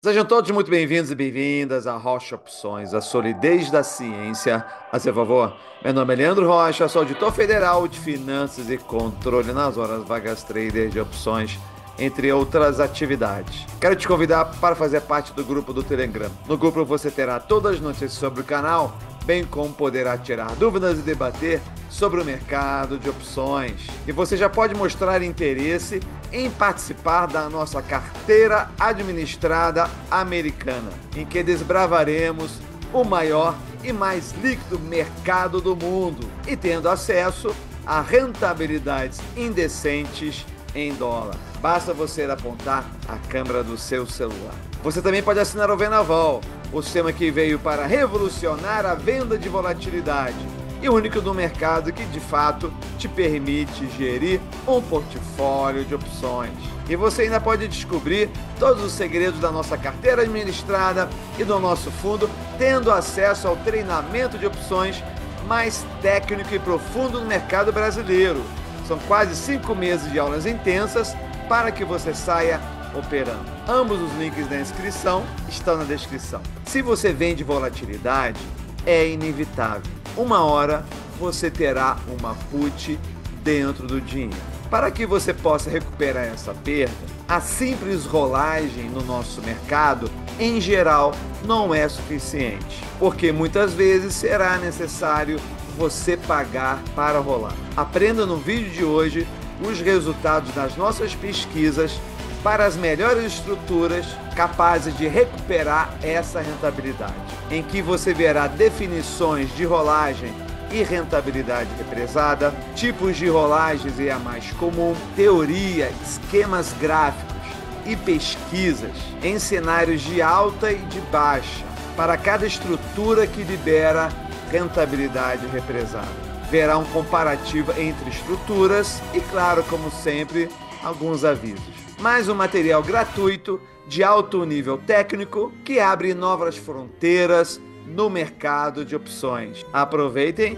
Sejam todos muito bem-vindos e bem-vindas a Rocha Opções, a solidez da ciência a seu favor. Meu nome é Leandro Rocha, sou auditor federal de finanças e controle nas horas vagas trader de opções, entre outras atividades. Quero te convidar para fazer parte do grupo do Telegram. No grupo você terá todas as notícias sobre o canal, bem como poderá tirar dúvidas e debater sobre o mercado de opções. E você já pode mostrar interesse em participar da nossa carteira administrada americana, em que desbravaremos o maior e mais líquido mercado do mundo e tendo acesso a rentabilidades indecentes em dólar. Basta você apontar a câmera do seu celular. Você também pode assinar o Venaval, o sistema que veio para revolucionar a venda de volatilidade e o único do mercado que de fato te permite gerir um portfólio de opções. E você ainda pode descobrir todos os segredos da nossa carteira administrada e do nosso fundo, tendo acesso ao treinamento de opções mais técnico e profundo no mercado brasileiro. São quase 5 meses de aulas intensas para que você saia operando. Ambos os links da inscrição estão na descrição. Se você vende volatilidade, é inevitável. Uma hora você terá uma put dentro do dinheiro. Para que você possa recuperar essa perda, a simples rolagem no nosso mercado, em geral, não é suficiente, porque muitas vezes será necessário você pagar para rolar. Aprenda no vídeo de hoje os resultados das nossas pesquisas para as melhores estruturas capazes de recuperar essa rentabilidade, em que você verá definições de rolagem e rentabilidade represada, tipos de rolagens e a mais comum, teoria, esquemas gráficos e pesquisas em cenários de alta e de baixa para cada estrutura que libera rentabilidade represada. Verá um comparativo entre estruturas e, claro, como sempre, alguns avisos. Mais um material gratuito de alto nível técnico que abre novas fronteiras no mercado de opções. Aproveitem!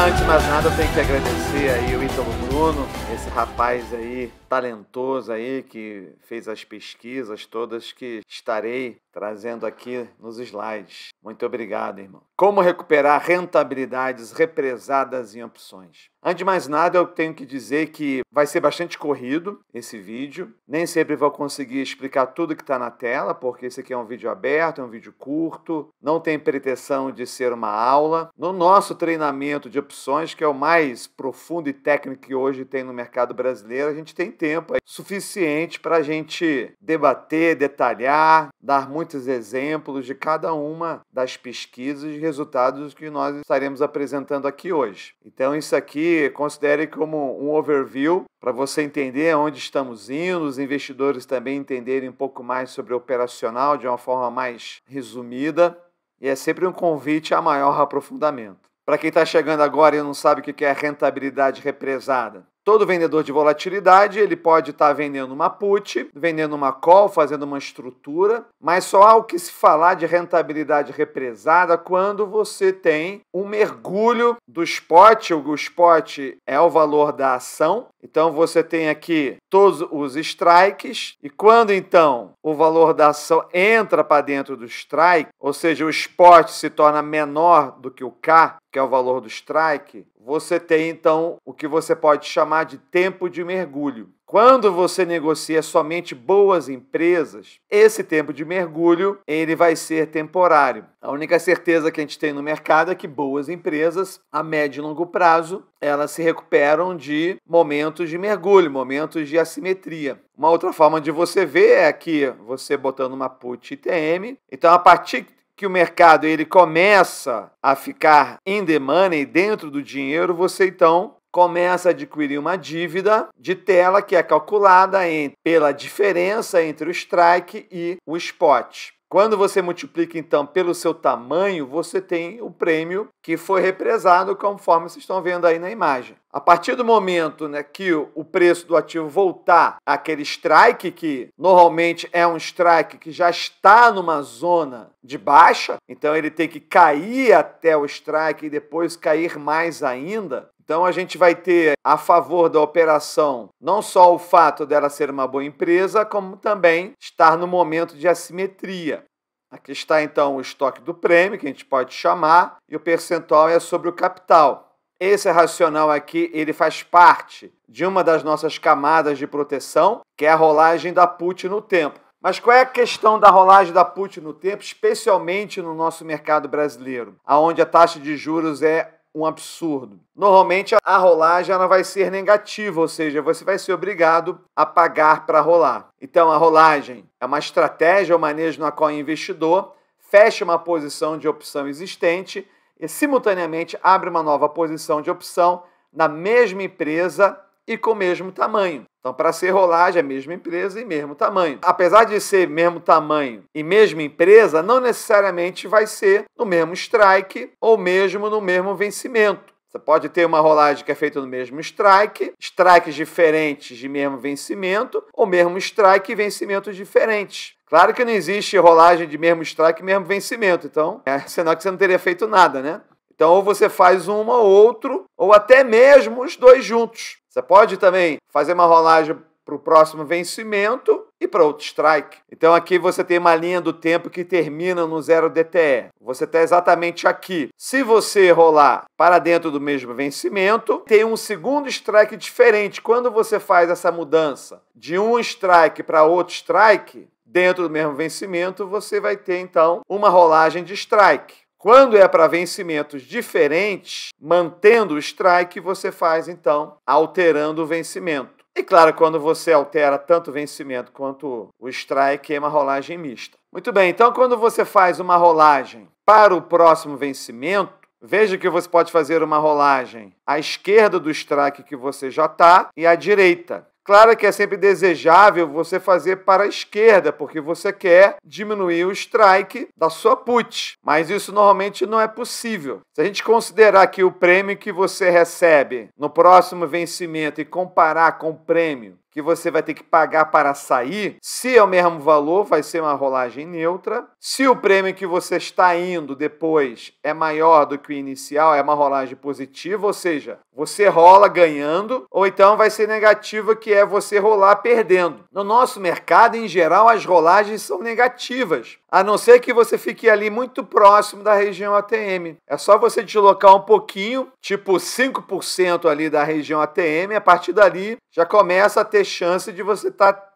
Antes de mais nada, eu tenho que agradecer aí o Ítalo Bruno, esse rapaz aí, talentoso aí, que fez as pesquisas todas que estarei trazendo aqui nos slides. Muito obrigado, irmão. Como recuperar rentabilidades represadas em opções? Antes de mais nada, eu tenho que dizer que vai ser bastante corrido esse vídeo. Nem sempre vou conseguir explicar tudo que está na tela, porque esse aqui é um vídeo aberto, é um vídeo curto, não tem pretensão de ser uma aula. No nosso treinamento de opções, que é o mais profundo e técnico que hoje tem no mercado brasileiro, a gente tem tempo suficiente para a gente debater, detalhar, dar muitos exemplos de cada uma das pesquisas e resultados que nós estaremos apresentando aqui hoje. Então isso aqui considere como um overview para você entender onde estamos indo, os investidores também entenderem um pouco mais sobre o operacional de uma forma mais resumida, e é sempre um convite a maior aprofundamento. Para quem está chegando agora e não sabe o que é rentabilidade represada, todo vendedor de volatilidade, ele pode estar vendendo uma put, vendendo uma call, fazendo uma estrutura, mas só há o que se falar de rentabilidade represada quando você tem um mergulho do spot. O spot é o valor da ação, então você tem aqui todos os strikes, e quando então o valor da ação entra para dentro do strike, ou seja, o spot se torna menor do que o K, que é o valor do strike, você tem então o que você pode chamar de tempo de mergulho. Quando você negocia somente boas empresas, esse tempo de mergulho ele vai ser temporário. A única certeza que a gente tem no mercado é que boas empresas, a médio e longo prazo, elas se recuperam de momentos de mergulho, momentos de assimetria. Uma outra forma de você ver é aqui, você botando uma put ITM. Então, a partir que o mercado ele começa a ficar in the money, dentro do dinheiro, você então começa a adquirir uma dívida de tela que é calculada pela diferença entre o strike e o spot. Quando você multiplica, então, pelo seu tamanho, você tem o prêmio que foi represado, conforme vocês estão vendo aí na imagem. A partir do momento, né, que o preço do ativo voltar àquele strike, que normalmente é um strike que já está numa zona de baixa, então ele tem que cair até o strike e depois cair mais ainda. Então a gente vai ter a favor da operação não só o fato dela ser uma boa empresa, como também estar no momento de assimetria. Aqui está então o estoque do prêmio, que a gente pode chamar, e o percentual é sobre o capital. Esse racional aqui, ele faz parte de uma das nossas camadas de proteção, que é a rolagem da put no tempo. Mas qual é a questão da rolagem da put no tempo, especialmente no nosso mercado brasileiro, onde a taxa de juros é um absurdo? Normalmente a rolagem ela vai ser negativa, ou seja, você vai ser obrigado a pagar para rolar. Então a rolagem é uma estratégia ou manejo na qual o investidor fecha uma posição de opção existente e simultaneamente abre uma nova posição de opção na mesma empresa e com o mesmo tamanho. Então, para ser rolagem, é mesma empresa e mesmo tamanho. Apesar de ser mesmo tamanho e mesma empresa, não necessariamente vai ser no mesmo strike ou mesmo no mesmo vencimento. Você pode ter uma rolagem que é feita no mesmo strike, strikes diferentes de mesmo vencimento, ou mesmo strike e vencimentos diferentes. Claro que não existe rolagem de mesmo strike e mesmo vencimento, então, senão que você não teria feito nada, né? Então, ou você faz um ou outro, ou até mesmo os dois juntos. Você pode também fazer uma rolagem para o próximo vencimento e para outro strike. Então, aqui você tem uma linha do tempo que termina no 0 DTE. Você está exatamente aqui. Se você rolar para dentro do mesmo vencimento, tem um segundo strike diferente. Quando você faz essa mudança de um strike para outro strike, dentro do mesmo vencimento, você vai ter, então, uma rolagem de strike. Quando é para vencimentos diferentes, mantendo o strike, você faz, então, alterando o vencimento. E, claro, quando você altera tanto o vencimento quanto o strike, é uma rolagem mista. Muito bem, então, quando você faz uma rolagem para o próximo vencimento, veja que você pode fazer uma rolagem à esquerda do strike que você já está e à direita. Claro que é sempre desejável você fazer para a esquerda, porque você quer diminuir o strike da sua put, mas isso normalmente não é possível. Se a gente considerar que o prêmio que você recebe no próximo vencimento e comparar com o prêmio que você vai ter que pagar para sair, se é o mesmo valor, vai ser uma rolagem neutra. Se o prêmio que você está indo depois é maior do que o inicial, é uma rolagem positiva, ou seja, você rola ganhando, ou então vai ser negativa, que é você rolar perdendo. No nosso mercado, em geral, as rolagens são negativas, a não ser que você fique ali muito próximo da região ATM. É só você deslocar um pouquinho, tipo 5% ali da região ATM, a partir dali já começa a ter chance de você estar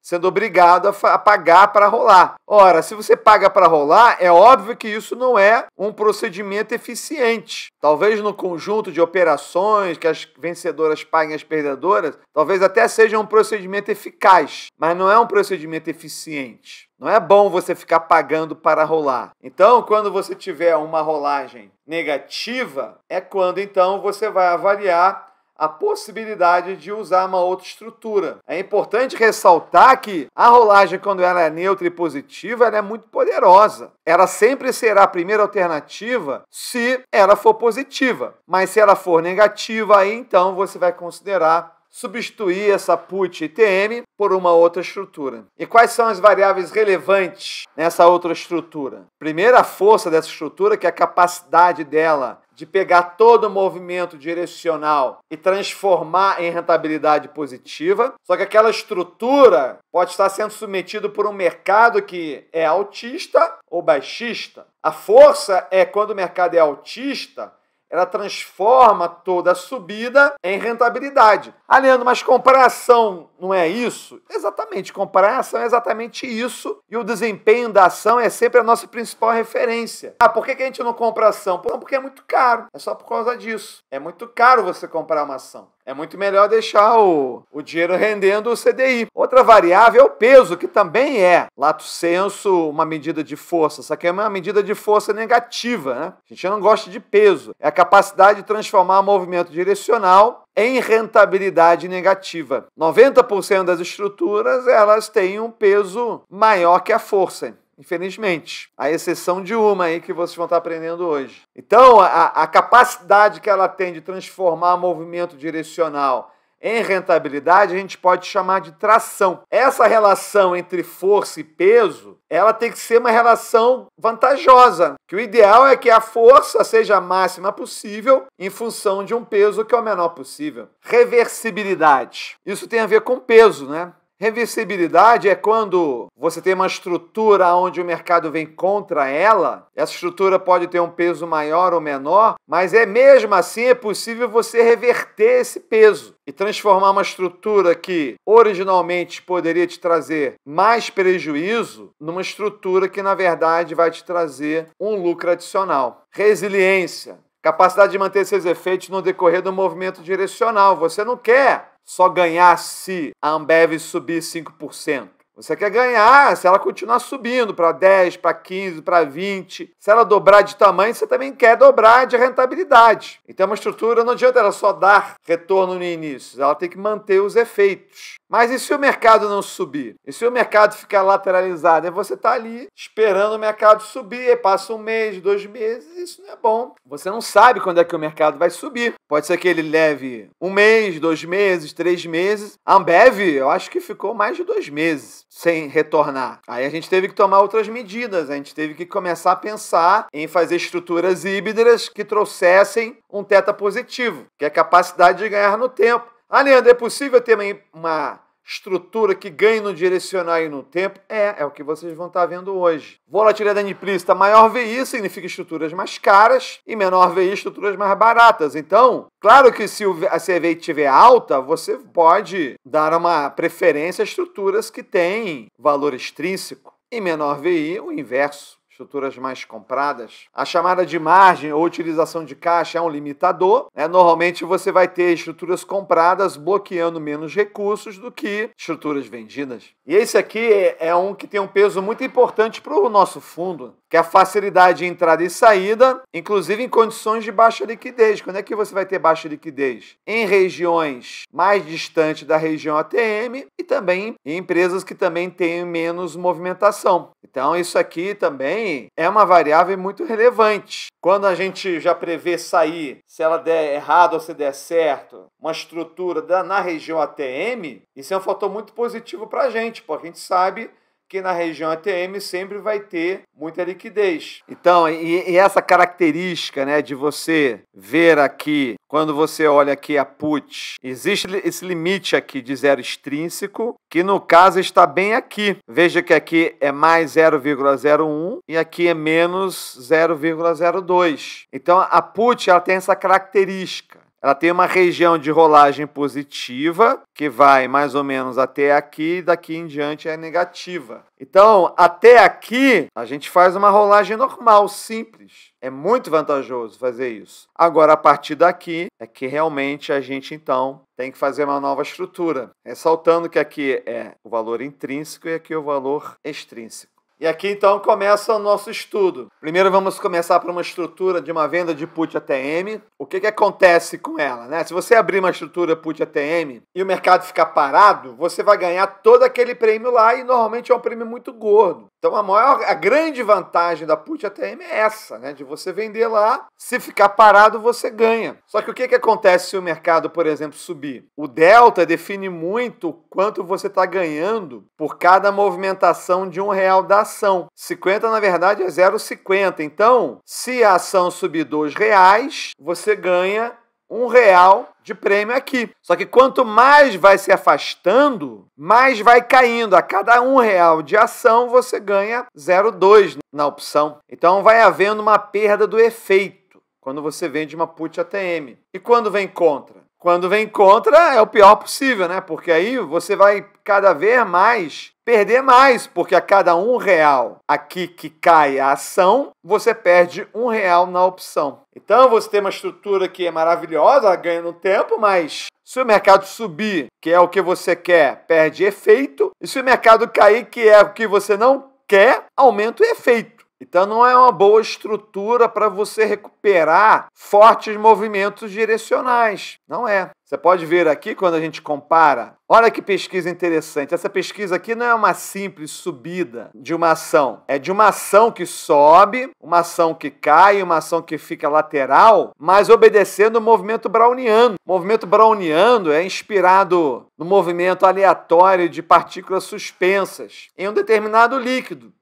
sendo obrigado a pagar para rolar. Ora, se você paga para rolar, é óbvio que isso não é um procedimento eficiente. Talvez no conjunto de operações que as vencedoras paguem as perdedoras, talvez até seja um procedimento eficaz, mas não é um procedimento eficiente. Não é bom você ficar pagando para rolar. Então, quando você tiver uma rolagem negativa, é quando então você vai avaliar a possibilidade de usar uma outra estrutura. É importante ressaltar que a rolagem, quando ela é neutra e positiva, ela é muito poderosa. Ela sempre será a primeira alternativa se ela for positiva. Mas se ela for negativa, aí então você vai considerar substituir essa put ITM por uma outra estrutura. E quais são as variáveis relevantes nessa outra estrutura? Primeiro, a força dessa estrutura, que é a capacidade dela de pegar todo o movimento direcional e transformar em rentabilidade positiva. Só que aquela estrutura pode estar sendo submetida por um mercado que é altista ou baixista. A força é quando o mercado é altista, ela transforma toda a subida em rentabilidade. Ah, Leandro, mas comparação não é isso? Exatamente, comparação é exatamente isso. E o desempenho da ação é sempre a nossa principal referência. Ah, por que a gente não compra ação? Não, porque é muito caro. É só por causa disso. É muito caro você comprar uma ação. É muito melhor deixar o dinheiro rendendo o CDI. Outra variável é o peso, que também é, lato sensu, uma medida de força. Isso aqui é uma medida de força negativa, né? A gente não gosta de peso. É a capacidade de transformar o movimento direcional em rentabilidade negativa. 90% das estruturas, elas têm um peso maior que a força. Infelizmente, à exceção de uma aí que vocês vão estar aprendendo hoje. Então, a capacidade que ela tem de transformar movimento direcional em rentabilidade, a gente pode chamar de tração. Essa relação entre força e peso, ela tem que ser uma relação vantajosa, que o ideal é que a força seja a máxima possível em função de um peso que é o menor possível. Reversibilidade. Isso tem a ver com peso, né? Reversibilidade é quando você tem uma estrutura onde o mercado vem contra ela. Essa estrutura pode ter um peso maior ou menor, mas mesmo assim é possível você reverter esse peso e transformar uma estrutura que originalmente poderia te trazer mais prejuízo numa estrutura que, na verdade, vai te trazer um lucro adicional. Resiliência. Capacidade de manter seus efeitos no decorrer do movimento direcional. Você não quer só ganhar se a Ambev subir 5%. Você quer ganhar se ela continuar subindo para 10, para 15, para 20. Se ela dobrar de tamanho, você também quer dobrar de rentabilidade. Então, uma estrutura não adianta ela só dar retorno no início, ela tem que manter os efeitos. Mas e se o mercado não subir? E se o mercado ficar lateralizado? Aí você está ali esperando o mercado subir, aí passa um mês, 2 meses, isso não é bom. Você não sabe quando é que o mercado vai subir. Pode ser que ele leve 1 mês, 2 meses, 3 meses. A Ambev, eu acho que ficou mais de 2 meses sem retornar. Aí a gente teve que tomar outras medidas, a gente teve que começar a pensar em fazer estruturas híbridas que trouxessem um teta positivo, que é a capacidade de ganhar no tempo. Ah, Leandro, é possível ter uma estrutura que ganhe no direcional e no tempo? É o que vocês vão estar vendo hoje. Volatilidade implícita, maior VI significa estruturas mais caras e menor VI, estruturas mais baratas. Então, claro que se a CVI estiver alta, você pode dar uma preferência a estruturas que têm valor extrínseco e menor VI, o inverso. Estruturas mais compradas. A chamada de margem ou utilização de caixa é um limitador. Normalmente você vai ter estruturas compradas bloqueando menos recursos do que estruturas vendidas. E esse aqui é um que tem um peso muito importante para o nosso fundo, que é a facilidade de entrada e saída, inclusive em condições de baixa liquidez. Quando é que você vai ter baixa liquidez? Em regiões mais distantes da região ATM e também em empresas que também têm menos movimentação. Então isso aqui também é uma variável muito relevante. Quando a gente já prevê sair, se ela der errado ou se der certo, uma estrutura na região ATM, isso é um fator muito positivo para a gente, porque a gente sabe que na região ATM sempre vai ter muita liquidez. Então, e essa característica, né, de você ver aqui, quando você olha aqui a put, existe esse limite aqui de zero extrínseco, que no caso está bem aqui. Veja que aqui é mais 0,01 e aqui é menos 0,02. Então, a put ela tem essa característica. Ela tem uma região de rolagem positiva, que vai mais ou menos até aqui, e daqui em diante é negativa. Então, até aqui, a gente faz uma rolagem normal, simples. É muito vantajoso fazer isso. Agora, a partir daqui, é que realmente a gente, então, tem que fazer uma nova estrutura. Ressaltando que aqui é o valor intrínseco e aqui é o valor extrínseco. E aqui, então, começa o nosso estudo. Primeiro, vamos começar por uma estrutura de uma venda de put ATM. O que acontece com ela, né? Se você abrir uma estrutura put ATM e o mercado ficar parado, você vai ganhar todo aquele prêmio lá e, normalmente, é um prêmio muito gordo. Então, a grande vantagem da put ATM é essa, né? De você vender lá, se ficar parado, você ganha. Só que o que acontece se o mercado, por exemplo, subir? O delta define muito quanto você está ganhando por cada movimentação de R$1 da ação. 50, na verdade, é 0,50. Então, se a ação subir R$2, você ganha R$1 de prêmio aqui. Só que quanto mais vai se afastando, mais vai caindo. A cada R$1 de ação, você ganha 0,2 na opção. Então, vai havendo uma perda do efeito quando você vende uma put ATM. E quando vem contra? Quando vem contra, é o pior possível, né? Porque aí você vai cada vez mais perder mais, porque a cada R$1 aqui que cai a ação, você perde R$1 na opção. Então, você tem uma estrutura que é maravilhosa, ela ganha no tempo, mas se o mercado subir, que é o que você quer, perde efeito. E se o mercado cair, que é o que você não quer, aumenta o efeito. Então não é uma boa estrutura para você recuperar fortes movimentos direcionais. Não é. Você pode ver aqui quando a gente compara. Olha que pesquisa interessante. Essa pesquisa aqui não é uma simples subida de uma ação. É de uma ação que sobe, uma ação que cai, uma ação que fica lateral, mas obedecendo o movimento browniano. O movimento browniano é inspirado no movimento aleatório de partículas suspensas em um determinado líquido.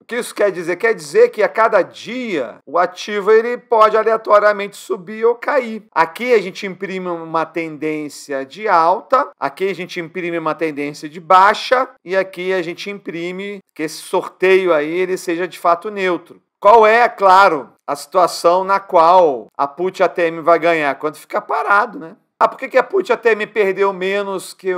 O que isso quer dizer? Quer dizer que a cada dia o ativo ele pode aleatoriamente subir ou cair. Aqui a gente imprime uma tendência de alta, aqui a gente imprime uma tendência de baixa e aqui a gente imprime que esse sorteio aí ele seja de fato neutro. Qual é, claro, a situação na qual a put ATM vai ganhar? Quando ficar parado, né? Por que a put ATM perdeu menos que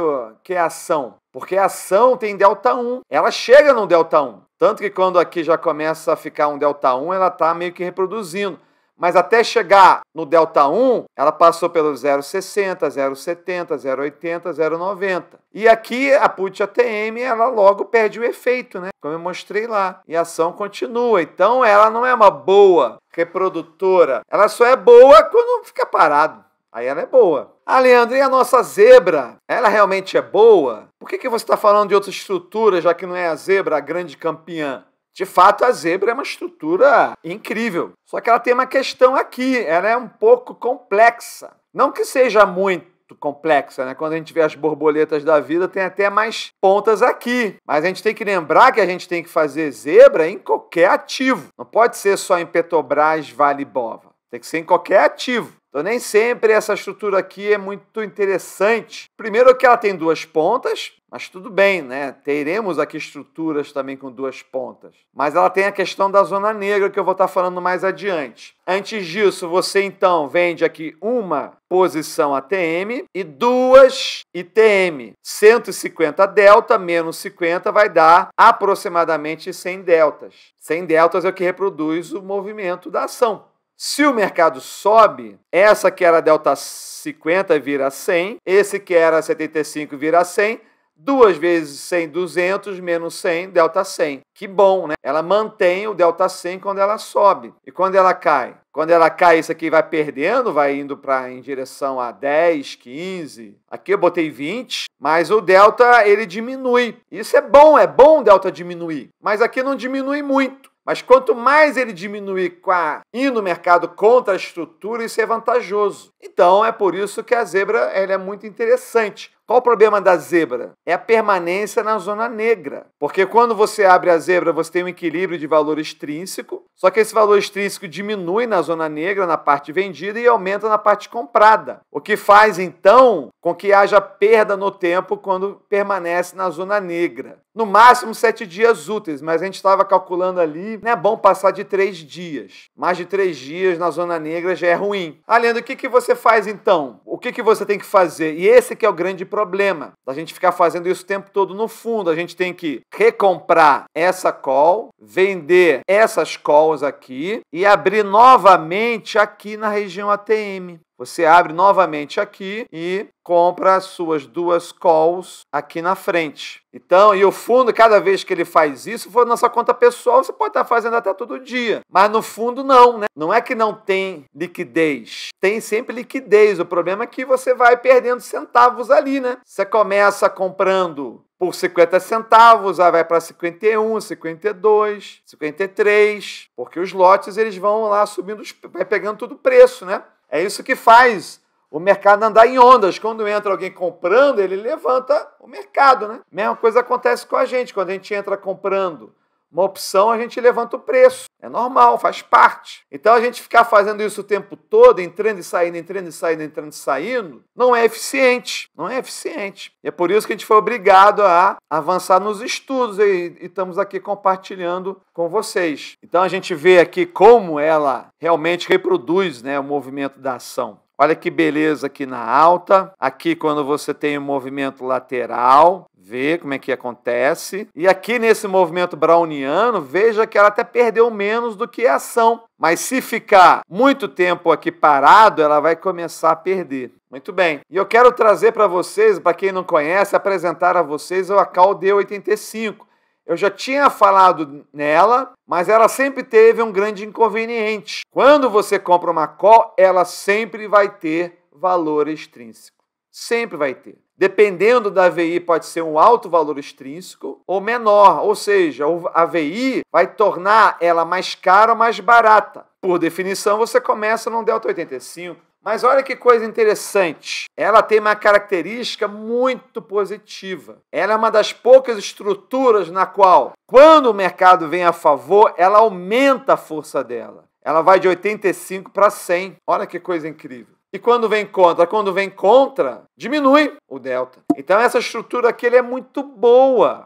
a ação? Porque a ação tem delta 1. Ela chega no delta 1. Tanto que quando aqui já começa a ficar um delta 1, ela está meio que reproduzindo. Mas até chegar no delta 1, ela passou pelo 0,60, 0,70, 0,80, 0,90. E aqui a put ATM, ela logo perde o efeito, né? Como eu mostrei lá. E a ação continua. Então ela não é uma boa reprodutora. Ela só é boa quando fica parado. Aí ela é boa. Leandro, e a nossa zebra? Ela realmente é boa? Por que você está falando de outra estrutura, já que não é a zebra a grande campeã? De fato, a zebra é uma estrutura incrível. Só que ela tem uma questão aqui. Ela é um pouco complexa. Não que seja muito complexa, né? Quando a gente vê as borboletas da vida, tem até mais pontas aqui. Mas a gente tem que lembrar que a gente tem que fazer zebra em qualquer ativo. Não pode ser só em Petrobras, Vale e Bova. Tem que ser em qualquer ativo. Então, nem sempre essa estrutura aqui é muito interessante. Primeiro que ela tem duas pontas, mas tudo bem, né? Teremos aqui estruturas também com duas pontas. Mas ela tem a questão da zona negra, que eu vou estar falando mais adiante. Antes disso, você então vende aqui uma posição ATM e duas ITM. 150 delta menos 50 vai dar aproximadamente 100 deltas. 100 deltas é o que reproduz o movimento da ação. Se o mercado sobe, essa que era delta 50 vira 100, esse que era 75 vira 100, 2 vezes 100, 200, menos 100, delta 100. Que bom, né? Ela mantém o delta 100 quando ela sobe. E quando ela cai? Quando ela cai, isso aqui vai perdendo, vai indo em direção a 10, 15. Aqui eu botei 20, mas o delta ele diminui. Isso é bom o delta diminuir. Mas aqui não diminui muito. Mas quanto mais ele diminuir ir no mercado contra a estrutura, isso é vantajoso. Então, é por isso que a zebra ela é muito interessante. Qual o problema da zebra? É a permanência na zona negra. Porque quando você abre a zebra, você tem um equilíbrio de valor extrínseco, só que esse valor extrínseco diminui na zona negra, na parte vendida, e aumenta na parte comprada. O que faz, então, com que haja perda no tempo quando permanece na zona negra. No máximo 7 dias úteis, mas a gente estava calculando ali, não é bom passar de 3 dias. Mais de 3 dias na zona negra já é ruim. Leandro, o que você faz então? O que você tem que fazer? E esse que é o grande problema, da gente ficar fazendo isso o tempo todo no fundo. A gente tem que recomprar essa call, vender essas calls aqui e abrir novamente aqui na região ATM. Você abre novamente aqui e compra as suas duas calls aqui na frente. Então, e o fundo, cada vez que ele faz isso, se for na sua conta pessoal, você pode estar fazendo até todo dia. Mas no fundo, não, né? Não é que não tem liquidez. Tem sempre liquidez. O problema é que você vai perdendo centavos ali, né? Você começa comprando por 50 centavos, aí vai para 51, 52, 53, porque os lotes eles vão lá subindo, vai pegando tudo o preço, né? É isso que faz o mercado andar em ondas. Quando entra alguém comprando, ele levanta o mercado, né? Mesma coisa acontece com a gente. Quando a gente entra comprando uma opção, a gente levanta o preço. É normal, faz parte. Então, a gente ficar fazendo isso o tempo todo, entrando e saindo, entrando e saindo, entrando e saindo, não é eficiente. Não é eficiente. E é por isso que a gente foi obrigado a avançar nos estudos e estamos aqui compartilhando com vocês. Então, a gente vê aqui como ela realmente reproduz, né, o movimento da ação. Olha que beleza aqui na alta. Aqui quando você tem um movimento lateral, vê como é que acontece. E aqui nesse movimento browniano, veja que ela até perdeu menos do que a ação. Mas se ficar muito tempo aqui parado, ela vai começar a perder. Muito bem. E eu quero trazer para vocês, para quem não conhece, apresentar a vocês a call D85. eu já tinha falado nela, mas ela sempre teve um grande inconveniente. Quando você compra uma call, ela sempre vai ter valor extrínseco. Sempre vai ter. Dependendo da AVI, pode ser um alto valor extrínseco ou menor, ou seja, a AVI vai tornar ela mais cara ou mais barata. Por definição, você começa num Delta 85. Mas olha que coisa interessante, ela tem uma característica muito positiva. Ela é uma das poucas estruturas na qual, quando o mercado vem a favor, ela aumenta a força dela. Ela vai de 85 para 100. Olha que coisa incrível. E quando vem contra? Quando vem contra, diminui o delta. Então essa estrutura aqui é muito boa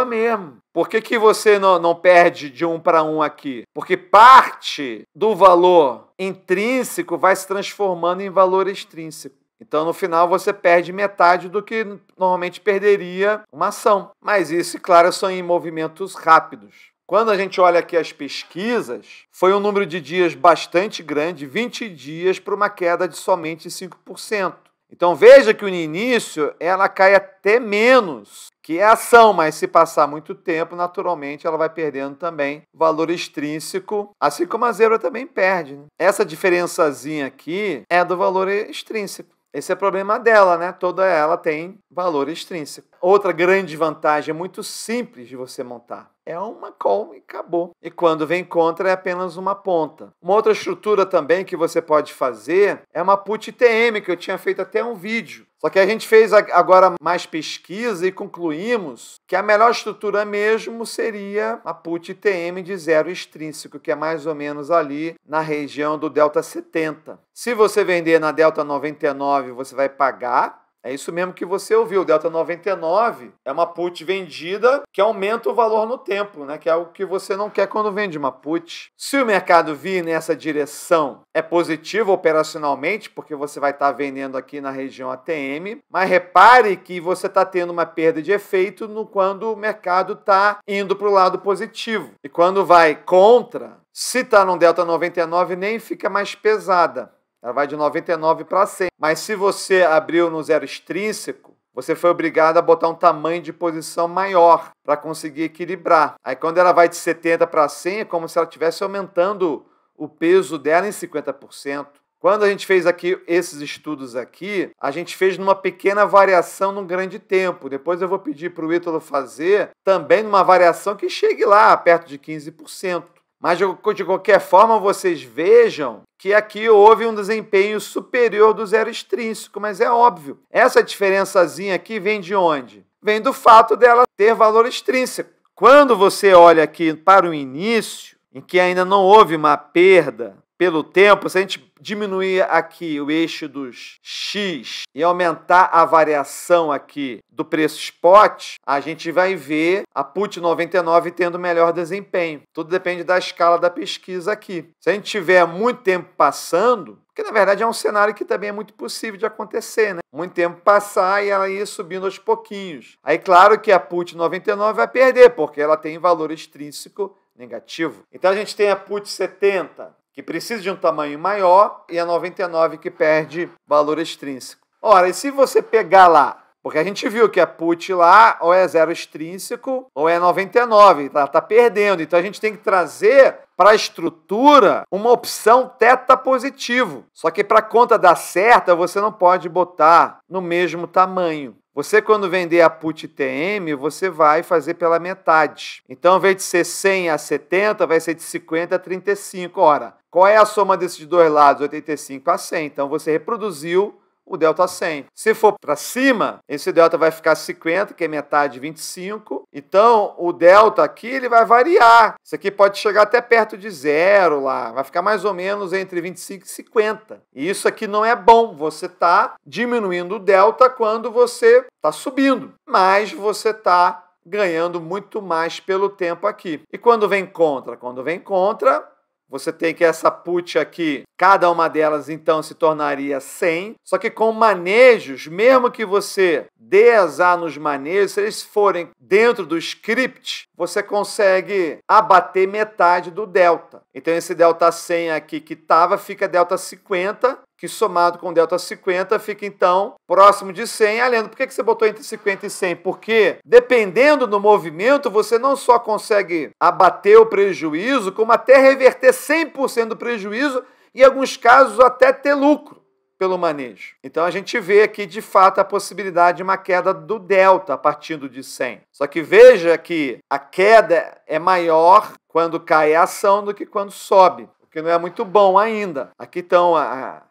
mesmo. Por que você não perde de 1 para 1 aqui? Porque parte do valor intrínseco vai se transformando em valor extrínseco. Então, no final, você perde metade do que normalmente perderia uma ação. Mas isso, claro, são em movimentos rápidos. Quando a gente olha aqui as pesquisas, foi um número de dias bastante grande, 20 dias para uma queda de somente 5%. Então veja que no início ela cai até menos que a ação, mas se passar muito tempo, naturalmente ela vai perdendo também valor extrínseco, assim como a zebra também perde, né? Essa diferençazinha aqui é do valor extrínseco. Esse é o problema dela, né? Toda ela tem valor extrínseco. Outra grande vantagem, é muito simples de você montar. É uma call e acabou. E quando vem contra é apenas uma ponta. Uma outra estrutura também que você pode fazer é uma put TM, que eu tinha feito até um vídeo. Só que a gente fez agora mais pesquisa e concluímos que a melhor estrutura mesmo seria a put TM de zero extrínseco, que é mais ou menos ali na região do delta 70. Se você vender na delta 99, você vai pagar. É isso mesmo que você ouviu. O delta 99 é uma put vendida que aumenta o valor no tempo, né? Que é algo que você não quer quando vende uma put. Se o mercado vir nessa direção, é positivo operacionalmente, porque você vai estar vendendo aqui na região ATM, mas repare que você está tendo uma perda de efeito quando o mercado está indo para o lado positivo. E quando vai contra, se está no delta 99, nem fica mais pesada. Ela vai de 99 para 100. Mas se você abriu no zero extrínseco, você foi obrigado a botar um tamanho de posição maior para conseguir equilibrar. Aí quando ela vai de 70 para 100, é como se ela estivesse aumentando o peso dela em 50%. Quando a gente fez aqui esses estudos aqui, a gente fez numa pequena variação num grande tempo. Depois eu vou pedir para o Ítalo fazer também numa variação que chegue lá, perto de 15%. Mas, de qualquer forma, vocês vejam que aqui houve um desempenho superior do zero extrínseco, mas é óbvio. Essa diferençazinha aqui vem de onde? Vem do fato dela ter valor extrínseco. Quando você olha aqui para o início, em que ainda não houve uma perda pelo tempo, se a gente diminuir aqui o eixo dos X e aumentar a variação aqui do preço spot, a gente vai ver a put 99 tendo melhor desempenho. Tudo depende da escala da pesquisa aqui. Se a gente tiver muito tempo passando, porque na verdade é um cenário que também é muito possível de acontecer, né? Muito tempo passar e ela ir subindo aos pouquinhos. Aí claro que a put 99 vai perder, porque ela tem valor extrínseco negativo. Então a gente tem a put 70, que precisa de um tamanho maior, e a 99 que perde valor extrínseco. Ora, e se você pegar lá, porque a gente viu que a put lá ou é zero extrínseco ou é 99, ela está perdendo. Então a gente tem que trazer para a estrutura uma opção teta positivo. Só que para a conta dar certa, você não pode botar no mesmo tamanho. Você, quando vender a put TM, você vai fazer pela metade. Então, ao invés de ser 100 a 70, vai ser de 50 a 35. Ora, qual é a soma desses dois lados? 85 a 100. Então, você reproduziu o delta 100. Se for para cima, esse delta vai ficar 50, que é metade de 25. Então, o delta aqui ele vai variar. Isso aqui pode chegar até perto de zero lá. Vai ficar mais ou menos entre 25 e 50. E isso aqui não é bom. Você está diminuindo o delta quando você está subindo. Mas você está ganhando muito mais pelo tempo aqui. E quando vem contra? Quando vem contra, você tem que essa put aqui, cada uma delas então se tornaria 100, só que com manejos, mesmo que você DSA nos manejos, se eles forem dentro do script, você consegue abater metade do delta. Então esse delta 100 aqui que estava, fica delta 50, que somado com delta 50 fica então próximo de 100. Leandro, por que você botou entre 50 e 100? Porque dependendo do movimento, você não só consegue abater o prejuízo, como até reverter 100% do prejuízo e em alguns casos até ter lucro pelo manejo. Então a gente vê aqui de fato a possibilidade de uma queda do delta a partir de 100. Só que veja que a queda é maior quando cai a ação do que quando sobe, o que não é muito bom ainda. Aqui estão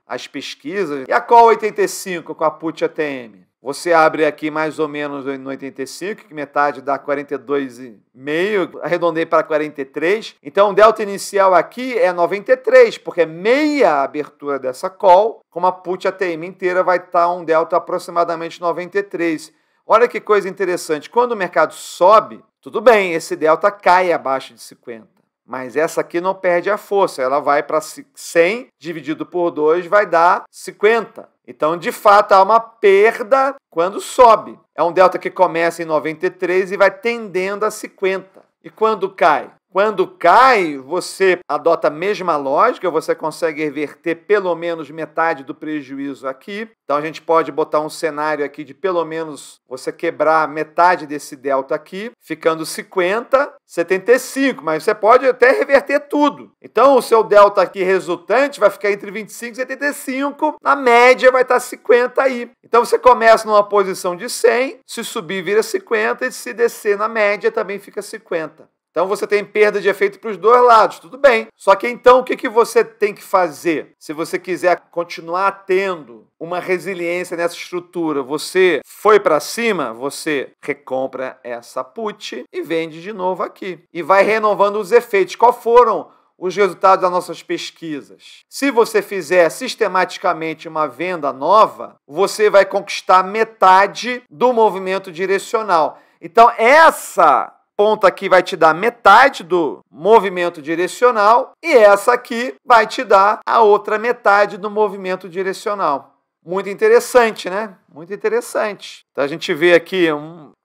as pesquisas. E a call 85 com a put ATM? Você abre aqui mais ou menos no 85, que metade dá 42,5, arredondei para 43. Então, o delta inicial aqui é 93, porque é meia abertura dessa call, como a put ATM inteira vai estar um delta aproximadamente 93. Olha que coisa interessante. Quando o mercado sobe, tudo bem, esse delta cai abaixo de 50. Mas essa aqui não perde a força, ela vai para 100, dividido por 2, vai dar 50. Então, de fato, há uma perda quando sobe. É um delta que começa em 93 e vai tendendo a 50. E quando cai? Quando cai, você adota a mesma lógica, você consegue reverter pelo menos metade do prejuízo aqui. Então, a gente pode botar um cenário aqui de pelo menos você quebrar metade desse delta aqui, ficando 50, 75, mas você pode até reverter tudo. Então, o seu delta aqui resultante vai ficar entre 25 e 75, na média vai estar 50 aí. Então, você começa numa posição de 100, se subir vira 50 e se descer na média também fica 50. Então, você tem perda de efeito para os dois lados, tudo bem. Só que então, o que você tem que fazer? Se você quiser continuar tendo uma resiliência nessa estrutura, você foi para cima, você recompra essa put e vende de novo aqui. E vai renovando os efeitos. Qual foram os resultados das nossas pesquisas? Se você fizer sistematicamente uma venda nova, você vai conquistar metade do movimento direcional. Então, essa ponta aqui vai te dar metade do movimento direcional e essa aqui vai te dar a outra metade do movimento direcional. Muito interessante, né? Muito interessante. Então a gente vê aqui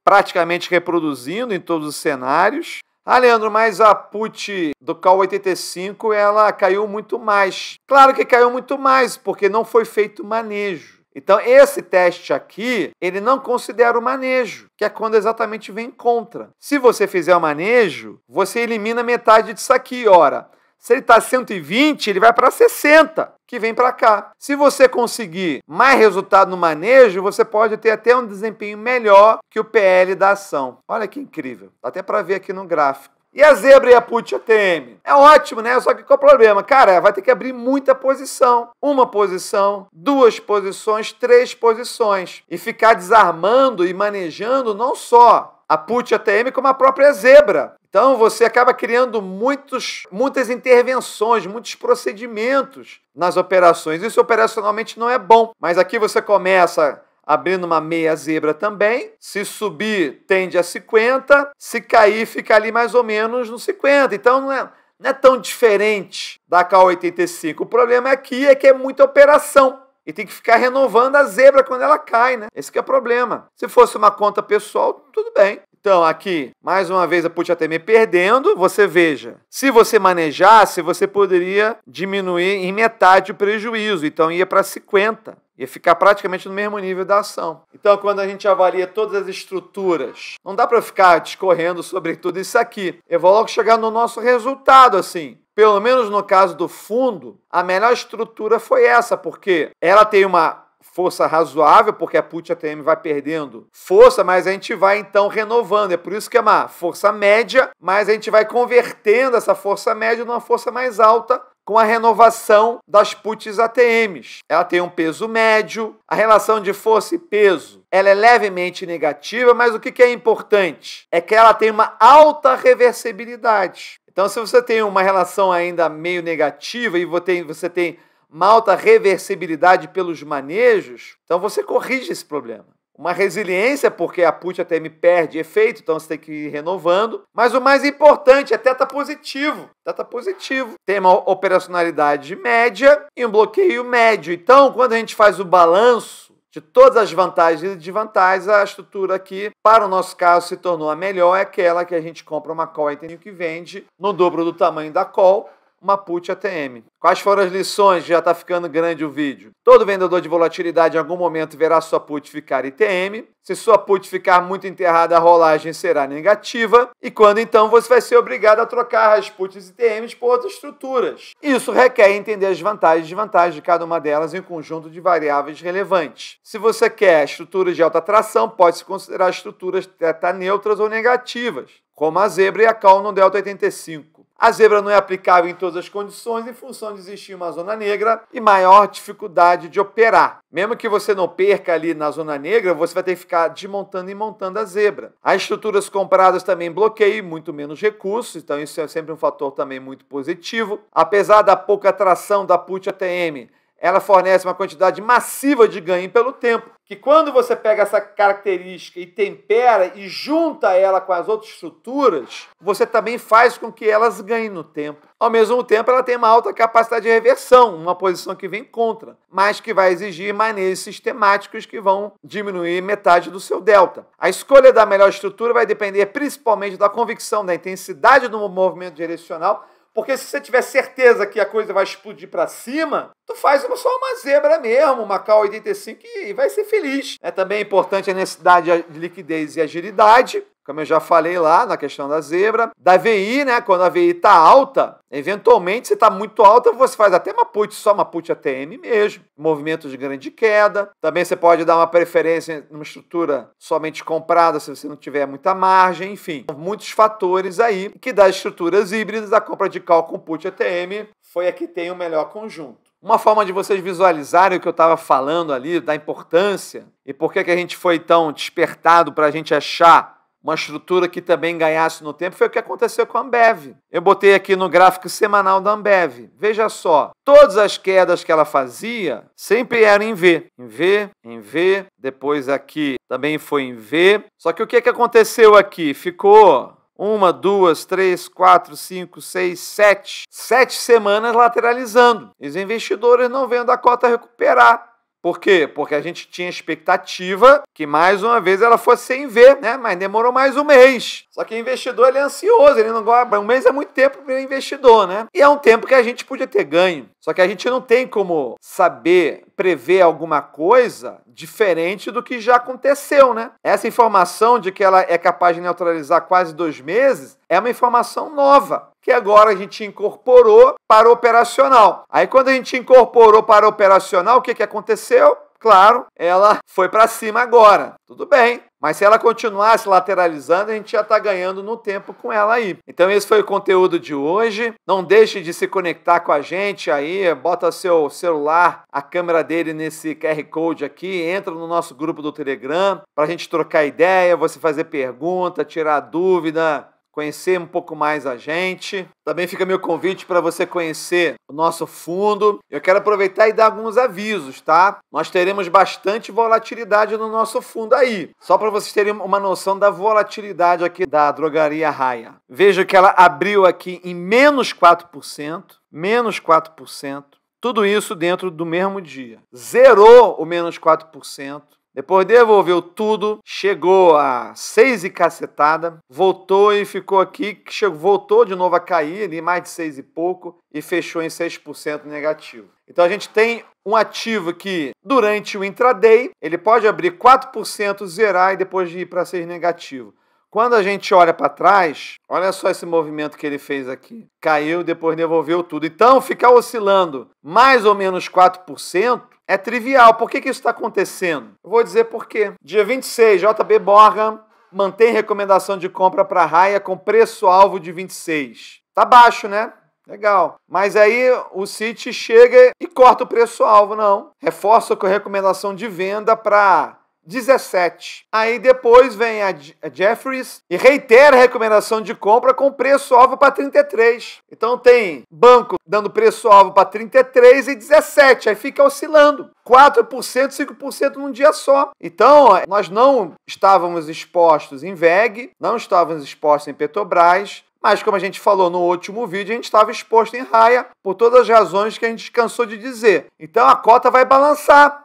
praticamente reproduzindo em todos os cenários. Leandro, mas a put do call 85 ela caiu muito mais. Claro que caiu muito mais, porque não foi feito manejo. Então, esse teste aqui, ele não considera o manejo, que é quando exatamente vem contra. Se você fizer o manejo, você elimina metade disso aqui. Ora, se ele está 120, ele vai para 60, que vem para cá. Se você conseguir mais resultado no manejo, você pode ter até um desempenho melhor que o PL da ação. Olha que incrível. Dá até para ver aqui no gráfico. E a zebra e a put ATM? É ótimo, né? Só que qual é o problema? Cara, vai ter que abrir muita posição. Uma posição, duas posições, três posições. E ficar desarmando e manejando não só a put ATM, como a própria zebra. Então, você acaba criando muitas intervenções, muitos procedimentos nas operações. Isso operacionalmente não é bom. Mas aqui você começa abrindo uma meia zebra também. Se subir, tende a 50. Se cair, fica ali mais ou menos no 50. Então, não é tão diferente da K85. O problema aqui é que é muita operação. E tem que ficar renovando a zebra quando ela cai, né? Esse que é o problema. Se fosse uma conta pessoal, tudo bem. Então, aqui, mais uma vez a put ATM perdendo, você veja. Se você manejasse, você poderia diminuir em metade o prejuízo. Então, ia para 50. Ia ficar praticamente no mesmo nível da ação. Então, quando a gente avalia todas as estruturas, não dá para ficar discorrendo sobre tudo isso aqui. Eu vou logo chegar no nosso resultado, assim. Pelo menos no caso do fundo, a melhor estrutura foi essa, porque ela tem uma força razoável, porque a put ATM vai perdendo força, mas a gente vai então renovando. É por isso que é uma força média, mas a gente vai convertendo essa força média numa força mais alta com a renovação das puts ATMs. Ela tem um peso médio, a relação de força e peso ela é levemente negativa, mas o que é importante é que ela tem uma alta reversibilidade. Então, se você tem uma relação ainda meio negativa e você tem uma alta reversibilidade pelos manejos, então você corrige esse problema. Uma resiliência, porque a put ATM perde efeito, então você tem que ir renovando. Mas o mais importante é teta positivo. Teta positivo. Tem uma operacionalidade média e um bloqueio médio. Então, quando a gente faz o balanço de todas as vantagens e desvantagens, a estrutura aqui, para o nosso caso, se tornou a melhor, é aquela que a gente compra uma call ATM que vende no dobro do tamanho da call, uma put ATM. Quais foram as lições? Já está ficando grande o vídeo. Todo vendedor de volatilidade em algum momento verá sua put ficar ITM. Se sua put ficar muito enterrada, a rolagem será negativa. E quando então você vai ser obrigado a trocar as puts ITMs por outras estruturas. Isso requer entender as vantagens e desvantagens de cada uma delas em um conjunto de variáveis relevantes. Se você quer estruturas de alta tração, pode-se considerar estruturas teta neutras ou negativas, como a zebra e a call no delta 85. A zebra não é aplicável em todas as condições em função de existir uma zona negra e maior dificuldade de operar. Mesmo que você não perca ali na zona negra, você vai ter que ficar desmontando e montando a zebra. As estruturas compradas também bloqueiam muito menos recursos, então isso é sempre um fator também muito positivo. Apesar da pouca atração da put ATM, ela fornece uma quantidade massiva de ganho pelo tempo, que quando você pega essa característica e tempera e junta ela com as outras estruturas, você também faz com que elas ganhem no tempo. Ao mesmo tempo, ela tem uma alta capacidade de reversão, uma posição que vem contra, mas que vai exigir manejos sistemáticos que vão diminuir metade do seu delta. A escolha da melhor estrutura vai depender principalmente da convicção, da intensidade do movimento direcional, porque se você tiver certeza que a coisa vai explodir para cima, tu faz só uma zebra mesmo, uma call 85 e vai ser feliz. É também importante a necessidade de liquidez e agilidade, como eu já falei lá na questão da zebra. Da VI, né? Quando a VI está alta, eventualmente, se está muito alta, você faz até uma put, só uma put ATM mesmo. Movimentos de grande queda. Também você pode dar uma preferência numa estrutura somente comprada, se você não tiver muita margem, enfim. Muitos fatores aí, que das estruturas híbridas, a compra de call com put ATM foi a que tem o melhor conjunto. Uma forma de vocês visualizarem o que eu estava falando ali, da importância, e por que a gente foi tão despertado para a gente achar uma estrutura que também ganhasse no tempo, foi o que aconteceu com a Ambev. Eu botei aqui no gráfico semanal da Ambev. Veja só, todas as quedas que ela fazia sempre eram em V. Em V, em V, depois aqui também foi em V. Só que o que aconteceu aqui? Ficou 1, 2, 3, 4, 5, 6, 7. 7 semanas lateralizando. E os investidores não vendo a cota recuperar. Por quê? Porque a gente tinha expectativa que mais uma vez ela fosse em V, né? Mas demorou mais um mês. Só que o investidor ele é ansioso, ele não gosta. Um mês é muito tempo para o investidor, né? E é um tempo que a gente podia ter ganho. Só que a gente não tem como saber, prever alguma coisa diferente do que já aconteceu, né? Essa informação de que ela é capaz de neutralizar quase 2 meses é uma informação nova, que agora a gente incorporou para o operacional. Aí quando a gente incorporou para o operacional, o que aconteceu? Claro, ela foi para cima agora. Tudo bem, mas se ela continuasse lateralizando, a gente já está ganhando no tempo com ela aí. Então esse foi o conteúdo de hoje. Não deixe de se conectar com a gente aí, bota seu celular, a câmera dele nesse QR Code aqui, entra no nosso grupo do Telegram para a gente trocar ideia, você fazer pergunta, tirar dúvida, conhecer um pouco mais a gente. Também fica meu convite para você conhecer o nosso fundo. Eu quero aproveitar e dar alguns avisos, tá? Nós teremos bastante volatilidade no nosso fundo aí. Só para vocês terem uma noção da volatilidade aqui da Drogaria Raia. Veja que ela abriu aqui em menos 4%, menos 4%. Tudo isso dentro do mesmo dia. Zerou o menos 4%. Depois devolveu tudo, chegou a 6 e cacetada, voltou e ficou aqui, voltou de novo a cair, ali mais de 6 e pouco, e fechou em 6% negativo. Então a gente tem um ativo que, durante o intraday, ele pode abrir 4%, zerar e depois de ir para 6 negativo. Quando a gente olha para trás, olha só esse movimento que ele fez aqui. Caiu, depois devolveu tudo. Então, ficar oscilando mais ou menos 4%, é trivial. Por que isso está acontecendo? Eu vou dizer por quê. Dia 26, JP Morgan mantém recomendação de compra para a Raia com preço-alvo de 26. Tá baixo, né? Legal. Mas aí o Citi chega e corta o preço-alvo, não. Reforça com a recomendação de venda para 17. Aí depois vem a Jefferies e reitera a recomendação de compra com preço-alvo para 33. Então tem banco dando preço-alvo para 33 e 17. Aí fica oscilando. 4%, 5% num dia só. Então, nós não estávamos expostos em VEG, não estávamos expostos em Petrobras, mas como a gente falou no último vídeo, a gente estava exposto em raia por todas as razões que a gente cansou de dizer. Então a cota vai balançar,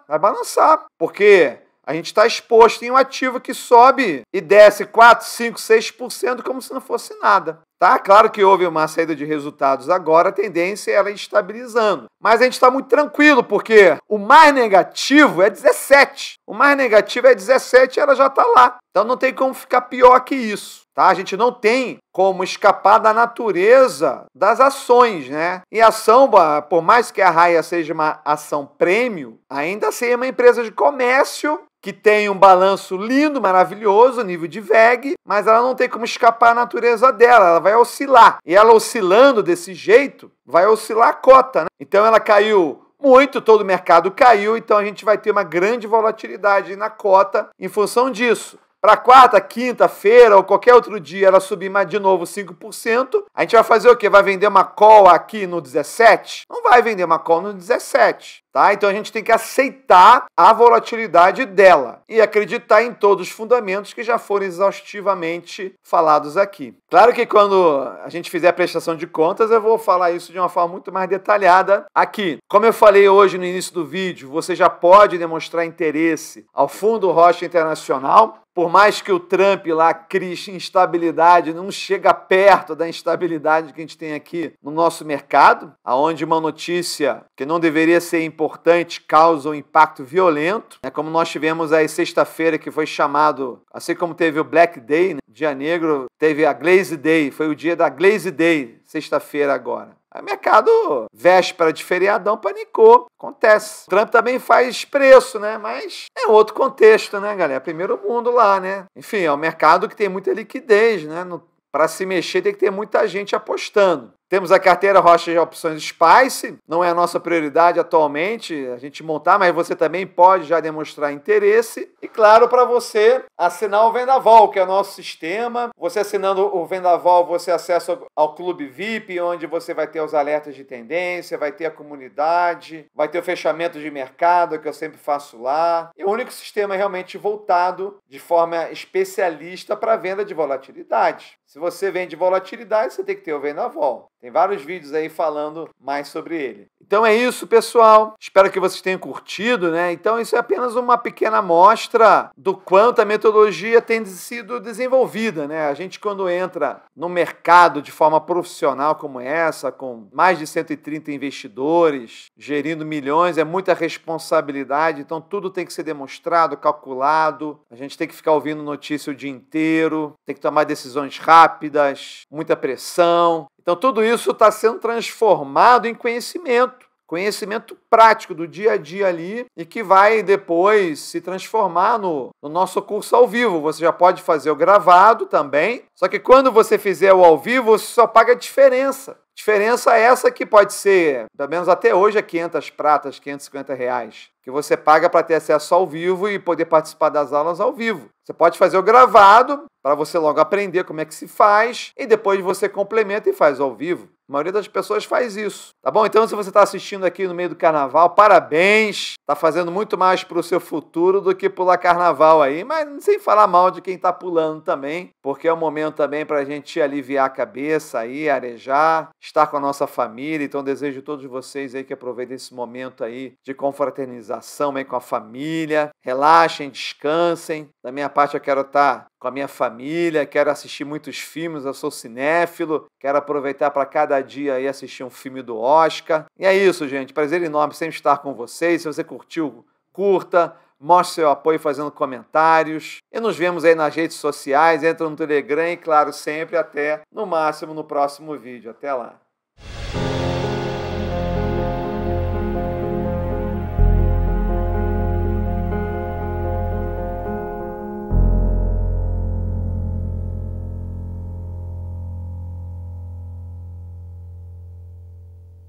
porque a gente está exposto em um ativo que sobe e desce 4, 5, 6% como se não fosse nada. Tá? Claro que houve uma saída de resultados agora, a tendência é ela ir estabilizando. Mas a gente está muito tranquilo, porque o mais negativo é 17. O mais negativo é 17 e ela já está lá. Então não tem como ficar pior que isso. Tá? A gente não tem como escapar da natureza das ações, né? E a ação, por mais que a Raia seja uma ação prêmio, ainda assim é uma empresa de comércio que tem um balanço lindo, maravilhoso, nível de VEG, mas ela não tem como escapar da natureza dela, ela vai oscilar. E ela oscilando desse jeito, vai oscilar a cota, né? Então ela caiu muito, todo o mercado caiu, então a gente vai ter uma grande volatilidade na cota em função disso. Para quarta, quinta-feira ou qualquer outro dia ela subir mais de novo 5%, a gente vai fazer o quê? Vai vender uma call aqui no 17? Não vai vender uma call no 17. Tá? Então a gente tem que aceitar a volatilidade dela e acreditar em todos os fundamentos que já foram exaustivamente falados aqui. Claro que quando a gente fizer a prestação de contas, eu vou falar isso de uma forma muito mais detalhada aqui. Como eu falei hoje no início do vídeo, você já pode demonstrar interesse ao Fundo Rocha Internacional. Por mais que o Trump lá crie instabilidade, não chega perto da instabilidade que a gente tem aqui no nosso mercado, onde uma notícia que não deveria ser importante causa um impacto violento. Como nós tivemos aí sexta-feira, que foi chamado, assim como teve o Black Day, né? Dia Negro, teve a Glaze Day, foi o dia da Glaze Day, sexta-feira agora. O mercado, véspera de feriadão, panicou. Acontece. O Trump também faz preço, né? Mas é outro contexto, né, galera? Primeiro mundo lá, né? Enfim, é um mercado que tem muita liquidez, né? Para se mexer tem que ter muita gente apostando. Temos a carteira Rocha de Opções Spice, não é a nossa prioridade atualmente a gente montar, mas você também pode já demonstrar interesse. E claro, para você assinar o Vendaval, que é o nosso sistema. Você assinando o Vendaval, você acessa ao Clube VIP, onde você vai ter os alertas de tendência, vai ter a comunidade, vai ter o fechamento de mercado, que eu sempre faço lá. E o único sistema realmente voltado de forma especialista para venda de volatilidade. Se você vende volatilidade, você tem que ter o Vendaval. Tem vários vídeos aí falando mais sobre ele. Então é isso, pessoal. Espero que vocês tenham curtido, né? Então isso é apenas uma pequena amostra do quanto a metodologia tem sido desenvolvida, né? A gente, quando entra no mercado de forma profissional como essa, com mais de 130 investidores, gerindo milhões, é muita responsabilidade. Então tudo tem que ser demonstrado, calculado. A gente tem que ficar ouvindo notícia o dia inteiro, tem que tomar decisões rápidas, muita pressão. Então, tudo isso está sendo transformado em conhecimento prático do dia a dia ali e que vai depois se transformar no nosso curso ao vivo. Você já pode fazer o gravado também, só que quando você fizer o ao vivo, você só paga a diferença. Diferença essa que pode ser, pelo menos até hoje, é 500 pratas, R$550, que você paga para ter acesso ao vivo e poder participar das aulas ao vivo. Você pode fazer o gravado para você logo aprender como é que se faz e depois você complementa e faz ao vivo. A maioria das pessoas faz isso, tá bom? Então, se você está assistindo aqui no meio do carnaval, parabéns! Está fazendo muito mais para o seu futuro do que pular carnaval aí, mas sem falar mal de quem está pulando também, porque é um momento também para a gente aliviar a cabeça aí, arejar, estar com a nossa família. Então, desejo a todos vocês aí que aproveitem esse momento aí de confraternização aí com a família. Relaxem, descansem. Da minha parte, eu quero estar com a minha família, quero assistir muitos filmes, eu sou cinéfilo, quero aproveitar para cada dia aí assistir um filme do Oscar. E é isso, gente, prazer enorme sempre estar com vocês. Se você curtiu, curta, mostre seu apoio fazendo comentários. E nos vemos aí nas redes sociais, entra no Telegram e, claro, sempre até, no máximo, no próximo vídeo. Até lá!